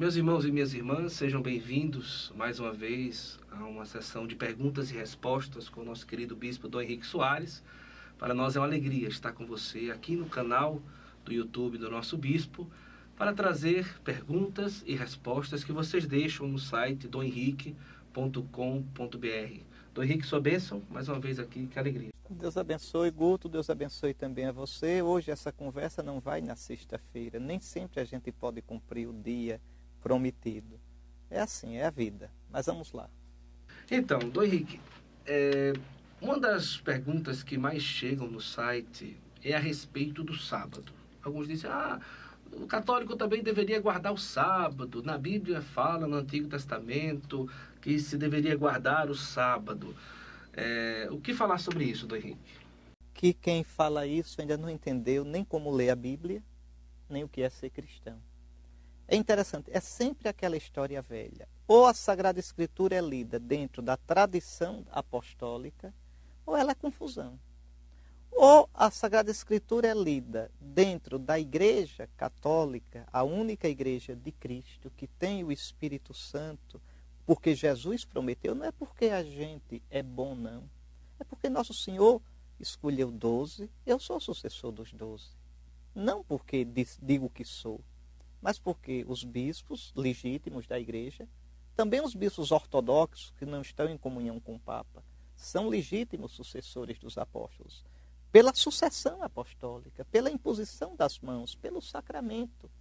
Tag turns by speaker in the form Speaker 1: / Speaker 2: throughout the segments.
Speaker 1: Meus irmãos e minhas irmãs, sejam bem-vindos mais uma vez a uma sessão de perguntas e respostas com o nosso querido bispo Dom Henrique Soares. Para nós é uma alegria estar com você aqui no canal do YouTube do nosso bispo para trazer perguntas e respostas que vocês deixam no site domhenrique.com.br. Dom Henrique, sua bênção, mais uma vez aqui, que alegria.
Speaker 2: Deus abençoe, Guto, Deus abençoe também a você. Hoje essa conversa não vai na sexta-feira, nem sempre a gente pode cumprir o dia prometido. É assim, é a vida. Mas vamos lá.
Speaker 1: Então, Dom Henrique, uma das perguntas que mais chegam no site é a respeito do sábado. Alguns dizem, o católico também deveria guardar o sábado. Na Bíblia fala, no Antigo Testamento, que se deveria guardar o sábado. O que falar sobre isso, Dom Henrique?
Speaker 2: Que quem fala isso ainda não entendeu nem como ler a Bíblia, nem o que é ser cristão. É interessante, é sempre aquela história velha. Ou a Sagrada Escritura é lida dentro da tradição apostólica, ou ela é confusão. Ou a Sagrada Escritura é lida dentro da Igreja Católica, a única Igreja de Cristo, que tem o Espírito Santo, porque Jesus prometeu, não é porque a gente é bom, não. É porque Nosso Senhor escolheu 12, eu sou sucessor dos 12. Não porque digo que sou, mas porque os bispos legítimos da Igreja, também os bispos ortodoxos, que não estão em comunhão com o Papa, são legítimos sucessores dos apóstolos. Pela sucessão apostólica, pela imposição das mãos, pelo sacramento.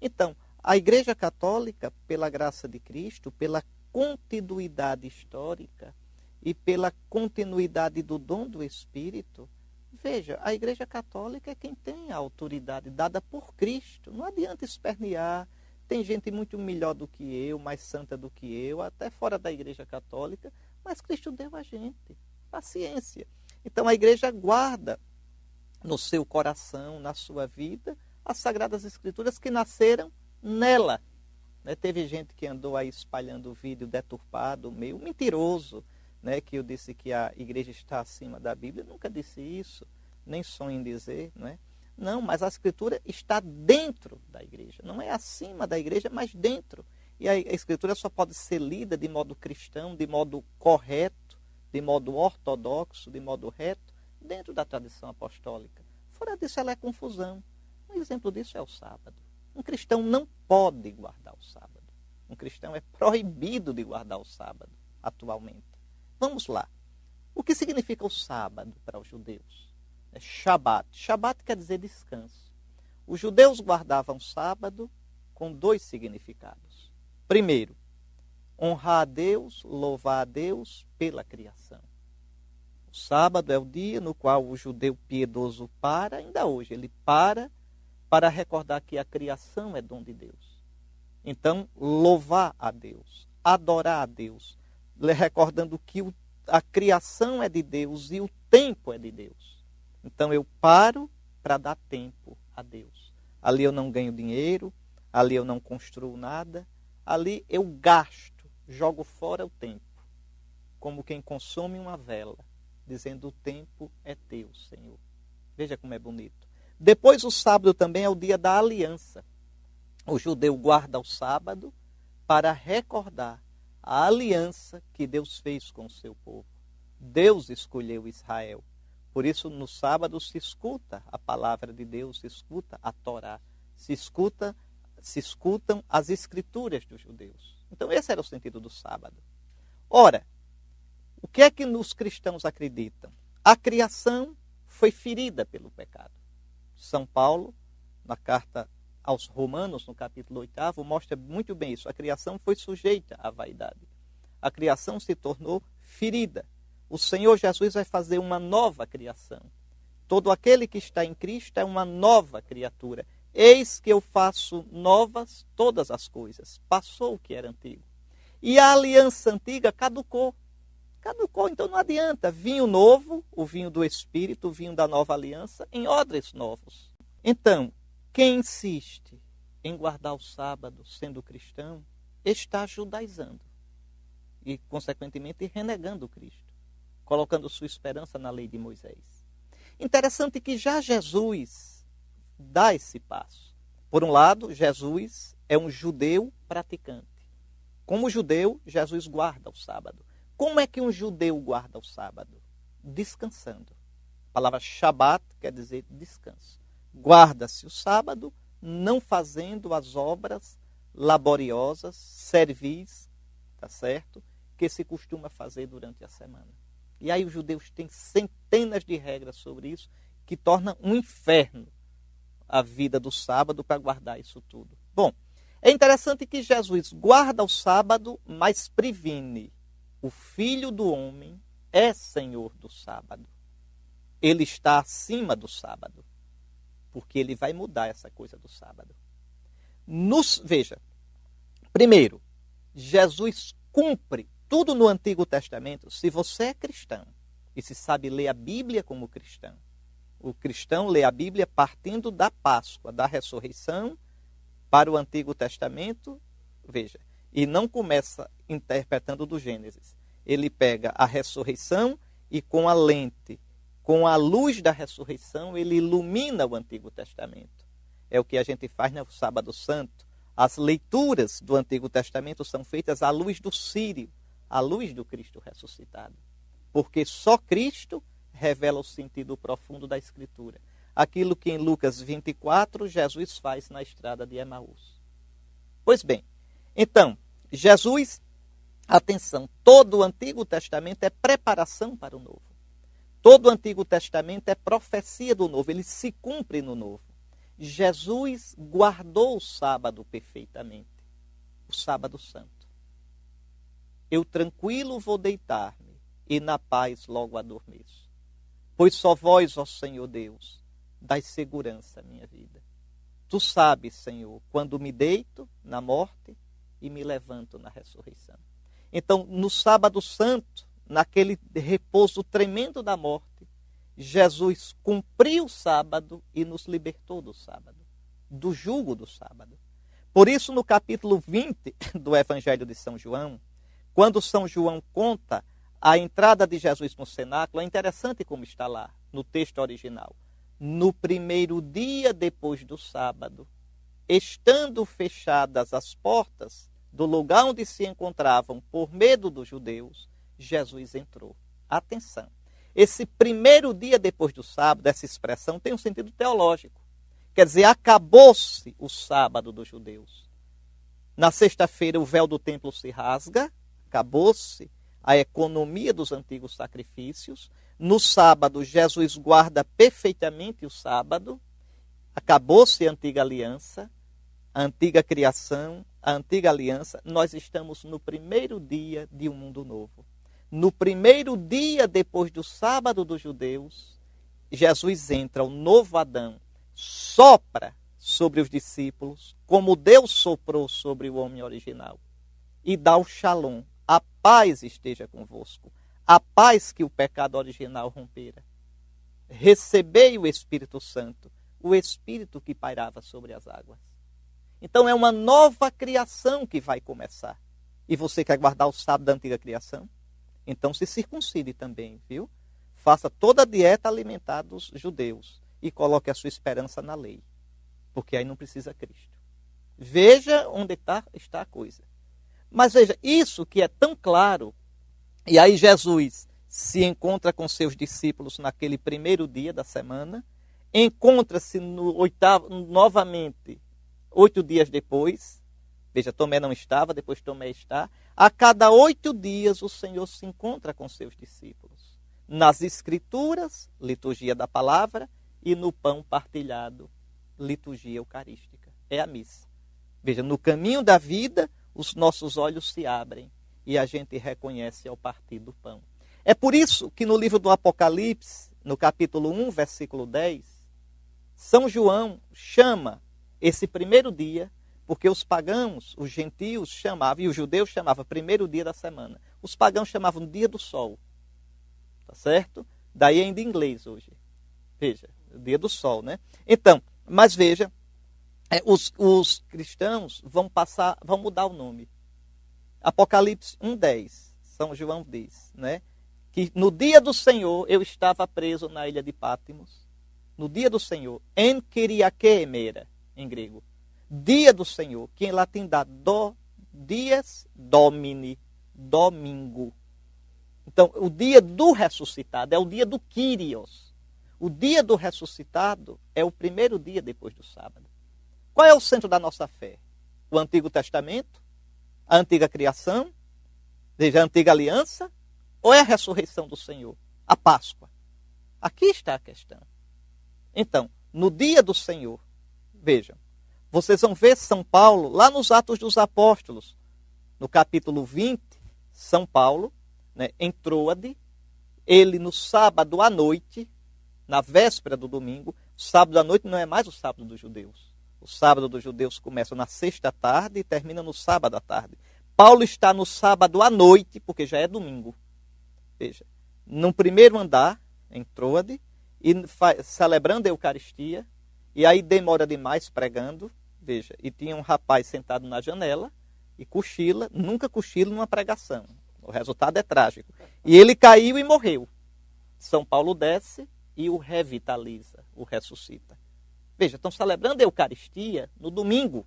Speaker 2: Então, a Igreja Católica, pela graça de Cristo, pela continuidade histórica e pela continuidade do dom do Espírito, veja, a Igreja Católica é quem tem a autoridade dada por Cristo. Não adianta espernear, tem gente muito melhor do que eu, mais santa do que eu, até fora da Igreja Católica, mas Cristo deu a gente. Paciência. Então a Igreja guarda no seu coração, na sua vida, as Sagradas Escrituras que nasceram nela. Teve gente que andou aí espalhando vídeo deturpado, meio mentiroso, que eu disse que a igreja está acima da Bíblia. Eu nunca disse isso, nem sonho em dizer. Não, mas a Escritura está dentro da igreja. Não é acima da igreja, mas dentro. E a Escritura só pode ser lida de modo cristão, de modo correto, de modo ortodoxo, de modo reto, dentro da tradição apostólica. Fora disso, ela é confusão. Um exemplo disso é o sábado. Um cristão não pode guardar o sábado. Um cristão é proibido de guardar o sábado, atualmente. Vamos lá. O que significa o sábado para os judeus? É Shabat. Shabat quer dizer descanso. Os judeus guardavam o sábado com 2 significados. Primeiro, honrar a Deus, louvar a Deus pela criação. O sábado é o dia no qual o judeu piedoso para, ainda hoje, ele para recordar que a criação é dom de Deus. Então, louvar a Deus, adorar a Deus, recordando que a criação é de Deus e o tempo é de Deus. Então, eu paro para dar tempo a Deus. Ali eu não ganho dinheiro, ali eu não construo nada, ali eu gasto, jogo fora o tempo, como quem consome uma vela, dizendo: o tempo é teu, Senhor. Veja como é bonito. Depois, o sábado também é o dia da aliança. O judeu guarda o sábado para recordar a aliança que Deus fez com o seu povo. Deus escolheu Israel. Por isso, no sábado se escuta a palavra de Deus, se escuta a Torá, se escutam as escrituras dos judeus. Então, esse era o sentido do sábado. Ora, o que é que os cristãos acreditam? A criação foi ferida pelo pecado. São Paulo, na carta aos Romanos, no capítulo 8, mostra muito bem isso. A criação foi sujeita à vaidade. A criação se tornou ferida. O Senhor Jesus vai fazer uma nova criação. Todo aquele que está em Cristo é uma nova criatura. Eis que eu faço novas todas as coisas. Passou o que era antigo. E a aliança antiga caducou. Caducou, então não adianta. Vinho novo, o vinho do Espírito, o vinho da nova aliança, em odres novos. Então, quem insiste em guardar o sábado sendo cristão, está judaizando. E, consequentemente, renegando Cristo. Colocando sua esperança na lei de Moisés. Interessante que já Jesus dá esse passo. Por um lado, Jesus é um judeu praticante. Como judeu, Jesus guarda o sábado. Como é que um judeu guarda o sábado? Descansando. A palavra Shabat quer dizer descanso. Guarda-se o sábado, não fazendo as obras laboriosas, servis, tá certo? Que se costuma fazer durante a semana. E aí os judeus têm centenas de regras sobre isso, que torna um inferno a vida do sábado para guardar isso tudo. Bom, é interessante que Jesus guarda o sábado, mas previne. O Filho do Homem é Senhor do sábado. Ele está acima do sábado, porque ele vai mudar essa coisa do sábado. Veja, primeiro, Jesus cumpre tudo no Antigo Testamento. Se você é cristão e se sabe ler a Bíblia como cristão, o cristão lê a Bíblia partindo da Páscoa, da ressurreição, para o Antigo Testamento, veja, e não começa interpretando do Gênesis. Ele pega a ressurreição e com a lente, com a luz da ressurreição, ele ilumina o Antigo Testamento. É o que a gente faz no Sábado Santo. As leituras do Antigo Testamento são feitas à luz do Sírio, à luz do Cristo ressuscitado. Porque só Cristo revela o sentido profundo da Escritura. Aquilo que em Lucas 24, Jesus faz na estrada de Emaús. Pois bem, então, Jesus, atenção, todo o Antigo Testamento é preparação para o Novo. Todo o Antigo Testamento é profecia do Novo, ele se cumpre no Novo. Jesus guardou o sábado perfeitamente, o sábado santo. Eu tranquilo vou deitar-me e na paz logo adormeço. Pois só vós, ó Senhor Deus, dai segurança à minha vida. Tu sabes, Senhor, quando me deito na morte e me levanto na ressurreição. Então, no sábado santo, naquele repouso tremendo da morte, Jesus cumpriu o sábado e nos libertou do sábado, do jugo do sábado. Por isso, no capítulo 20 do Evangelho de São João, quando São João conta a entrada de Jesus no cenáculo, é interessante como está lá, no texto original. No primeiro dia depois do sábado, estando fechadas as portas do lugar onde se encontravam por medo dos judeus, Jesus entrou. Atenção, esse primeiro dia depois do sábado, essa expressão tem um sentido teológico. Quer dizer, acabou-se o sábado dos judeus. Na sexta-feira o véu do templo se rasga, acabou-se a economia dos antigos sacrifícios. No sábado, Jesus guarda perfeitamente o sábado. Acabou-se a antiga aliança, a antiga criação, a antiga aliança. Nós estamos no primeiro dia de um mundo novo. No primeiro dia depois do sábado dos judeus, Jesus entra, o novo Adão, sopra sobre os discípulos, como Deus soprou sobre o homem original, e dá o shalom. A paz esteja convosco. A paz que o pecado original rompera. Recebei o Espírito Santo, o Espírito que pairava sobre as águas. Então é uma nova criação que vai começar. E você quer guardar o sábado da antiga criação? Então se circuncide também, viu? Faça toda a dieta alimentar dos judeus e coloque a sua esperança na lei. Porque aí não precisa Cristo. Veja onde está a coisa. Mas veja, isso que é tão claro. E aí Jesus se encontra com seus discípulos naquele primeiro dia da semana, encontra-se no oitavo, novamente, 8 dias depois. Veja, Tomé não estava, depois Tomé está. A cada 8 dias o Senhor se encontra com seus discípulos. Nas Escrituras, liturgia da palavra, e no pão partilhado, liturgia eucarística. É a missa. Veja, no caminho da vida, os nossos olhos se abrem e a gente reconhece ao partir do pão. É por isso que no livro do Apocalipse, no capítulo 1, versículo 10, São João chama esse primeiro dia, porque os pagãos, os gentios chamavam, e os judeus chamavam primeiro dia da semana. Os pagãos chamavam dia do sol. Tá certo? Daí ainda em inglês hoje. Veja, dia do sol, né? Então, mas veja, os cristãos vão mudar o nome. Apocalipse 1:10, São João diz, né? Que no dia do Senhor eu estava preso na ilha de Pátimos. No dia do Senhor, en Kyriake emera, em grego. Dia do Senhor, que em latim dá dies domini, domingo. Então, o dia do ressuscitado é o dia do Kyrios. O dia do ressuscitado é o primeiro dia depois do sábado. Qual é o centro da nossa fé? O Antigo Testamento? A antiga criação? Veja, a antiga aliança? Ou é a ressurreição do Senhor? A Páscoa? Aqui está a questão. Então, no dia do Senhor, vejam, vocês vão ver São Paulo lá nos Atos dos Apóstolos, no capítulo 20, São Paulo, né, em Troade, ele no sábado à noite, na véspera do domingo, sábado à noite não é mais o sábado dos judeus. O sábado dos judeus começa na sexta tarde e termina no sábado à tarde. Paulo está no sábado à noite, porque já é domingo. Veja, no primeiro andar, em Troade, e celebrando a Eucaristia, e aí demora demais pregando, veja, e tinha um rapaz sentado na janela, e cochila, nunca cochila numa pregação. O resultado é trágico. E ele caiu e morreu. São Paulo desce e o revitaliza, o ressuscita. Veja, estão celebrando a Eucaristia no domingo.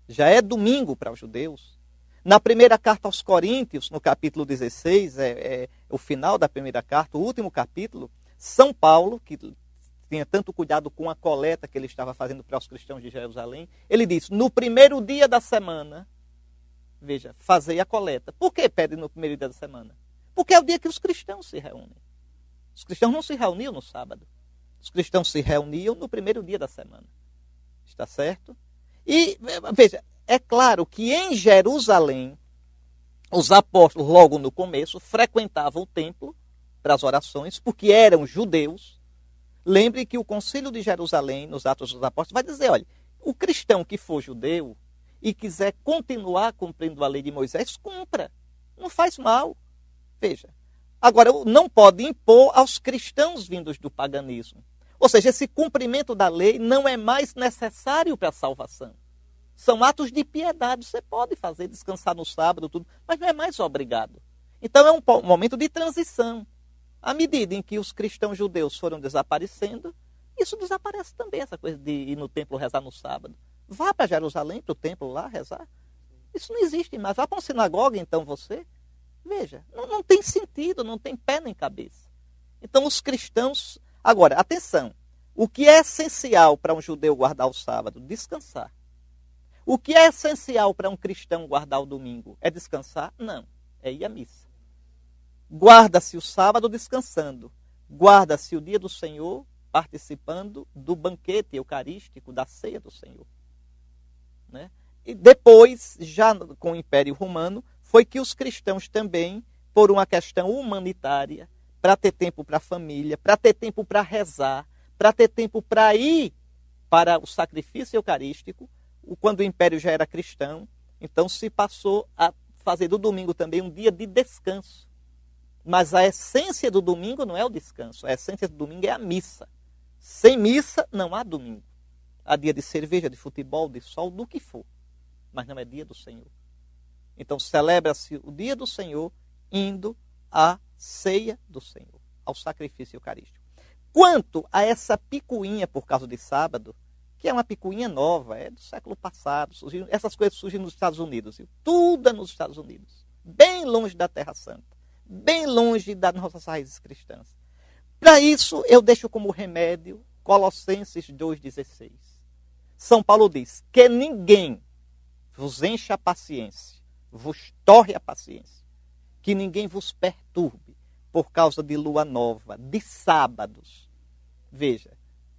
Speaker 2: Já é domingo para os judeus. Na primeira carta aos Coríntios, no capítulo 16, é o final da primeira carta, o último capítulo, São Paulo, que tinha tanto cuidado com a coleta que ele estava fazendo para os cristãos de Jerusalém, ele diz, no primeiro dia da semana, veja, fazei a coleta. Por que pede no primeiro dia da semana? Porque é o dia que os cristãos se reúnem. Os cristãos não se reuniam no sábado. Os cristãos se reuniam no primeiro dia da semana. Está certo? E, veja, é claro que em Jerusalém, os apóstolos, logo no começo, frequentavam o templo para as orações, porque eram judeus. Lembre que o Concílio de Jerusalém, nos Atos dos Apóstolos, vai dizer, olha, o cristão que for judeu e quiser continuar cumprindo a lei de Moisés, cumpra. Não faz mal. Veja. Agora, não pode impor aos cristãos vindos do paganismo. Ou seja, esse cumprimento da lei não é mais necessário para a salvação. São atos de piedade. Você pode fazer, descansar no sábado, tudo, mas não é mais obrigado. Então, é um momento de transição. À medida em que os cristãos judeus foram desaparecendo, isso desaparece também, essa coisa de ir no templo rezar no sábado. Vá para Jerusalém, para o templo lá, rezar. Isso não existe mais. Vá para uma sinagoga, então, você. Veja, não tem sentido, não tem pé nem cabeça. Então, os cristãos... Agora, atenção. O que é essencial para um judeu guardar o sábado? Descansar. O que é essencial para um cristão guardar o domingo? É descansar? Não. É ir à missa. Guarda-se o sábado descansando. Guarda-se o dia do Senhor participando do banquete eucarístico, da ceia do Senhor. Né? E depois, já com o Império Romano, foi que os cristãos também, por uma questão humanitária, para ter tempo para a família, para ter tempo para rezar, para ter tempo para ir para o sacrifício eucarístico, quando o Império já era cristão, então se passou a fazer do domingo também um dia de descanso. Mas a essência do domingo não é o descanso, a essência do domingo é a missa. Sem missa não há domingo. Há dia de cerveja, de futebol, de sol, do que for. Mas não é dia do Senhor. Então celebra-se o dia do Senhor indo à ceia do Senhor, ao sacrifício eucarístico. Quanto a essa picuinha por causa de sábado, que é uma picuinha nova, é do século passado, essas coisas surgem nos Estados Unidos. Tudo é nos Estados Unidos, bem longe da Terra Santa, bem longe das nossas raízes cristãs. Para isso, eu deixo como remédio Colossenses 2,16. São Paulo diz que ninguém vos encha a paciência, vos torre a paciência, que ninguém vos perturbe por causa de lua nova, de sábados. Veja,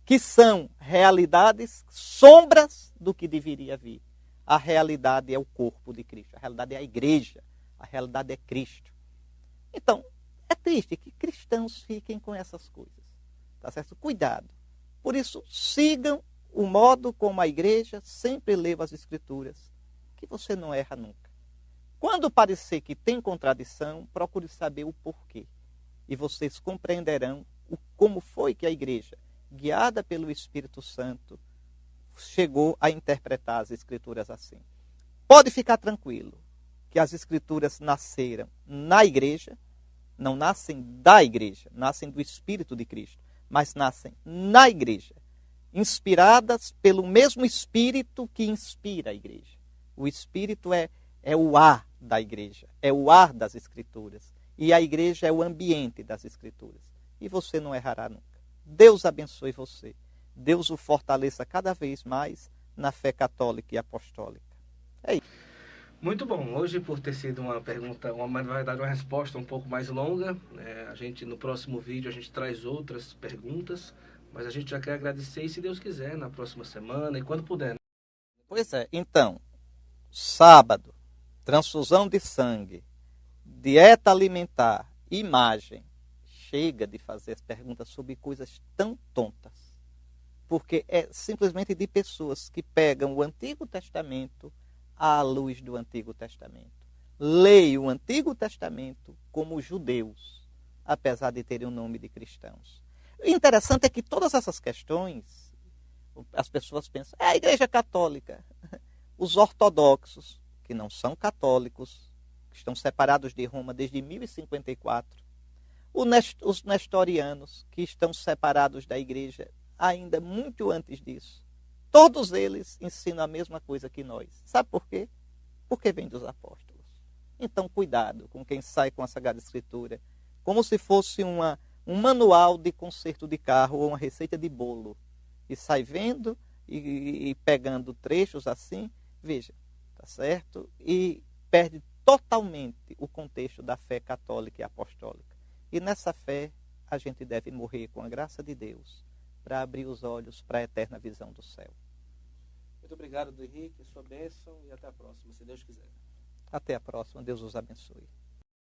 Speaker 2: que são realidades, sombras do que deveria vir. A realidade é o corpo de Cristo, a realidade é a igreja, a realidade é Cristo. Então, é triste que cristãos fiquem com essas coisas. Tá certo? Cuidado. Por isso, sigam o modo como a igreja sempre leva as Escrituras, que você não erra nunca. Quando parecer que tem contradição, procure saber o porquê. E vocês compreenderão como foi que a igreja, guiada pelo Espírito Santo, chegou a interpretar as Escrituras assim. Pode ficar tranquilo que as Escrituras nasceram na igreja, não nascem da igreja, nascem do Espírito de Cristo, mas nascem na igreja. inspiradas pelo mesmo Espírito que inspira a igreja. O Espírito é o ar da igreja, é o ar das Escrituras. E a igreja é o ambiente das Escrituras. E você não errará nunca. Deus abençoe você. Deus o fortaleça cada vez mais na fé católica e apostólica. É isso.
Speaker 1: Muito bom. Hoje, por ter sido uma pergunta, na verdade, uma resposta um pouco mais longa, no próximo vídeo, a gente traz outras perguntas, mas a gente já quer agradecer e, se Deus quiser, na próxima semana e quando puder.
Speaker 2: Pois é. Então, sábado, transfusão de sangue, dieta alimentar, imagem. Chega de fazer as perguntas sobre coisas tão tontas. Porque é simplesmente de pessoas que pegam o Antigo Testamento à luz do Antigo Testamento. Leem o Antigo Testamento como judeus, apesar de terem o nome de cristãos. O interessante é que todas essas questões, as pessoas pensam, é a Igreja Católica. Os ortodoxos, que não são católicos, que estão separados de Roma desde 1054, os nestorianos, que estão separados da igreja ainda muito antes disso. Todos eles ensinam a mesma coisa que nós. Sabe por quê? Porque vem dos apóstolos. Então, cuidado com quem sai com a Sagrada Escritura, como se fosse um manual de conserto de carro ou uma receita de bolo. E sai vendo e pegando trechos assim, veja, tá certo? E perde totalmente o contexto da fé católica e apostólica. E nessa fé, a gente deve morrer com a graça de Deus para abrir os olhos para a eterna visão do céu.
Speaker 1: Muito obrigado, Henrique, sua bênção e até a próxima, se Deus quiser.
Speaker 2: Até a próxima, Deus os abençoe.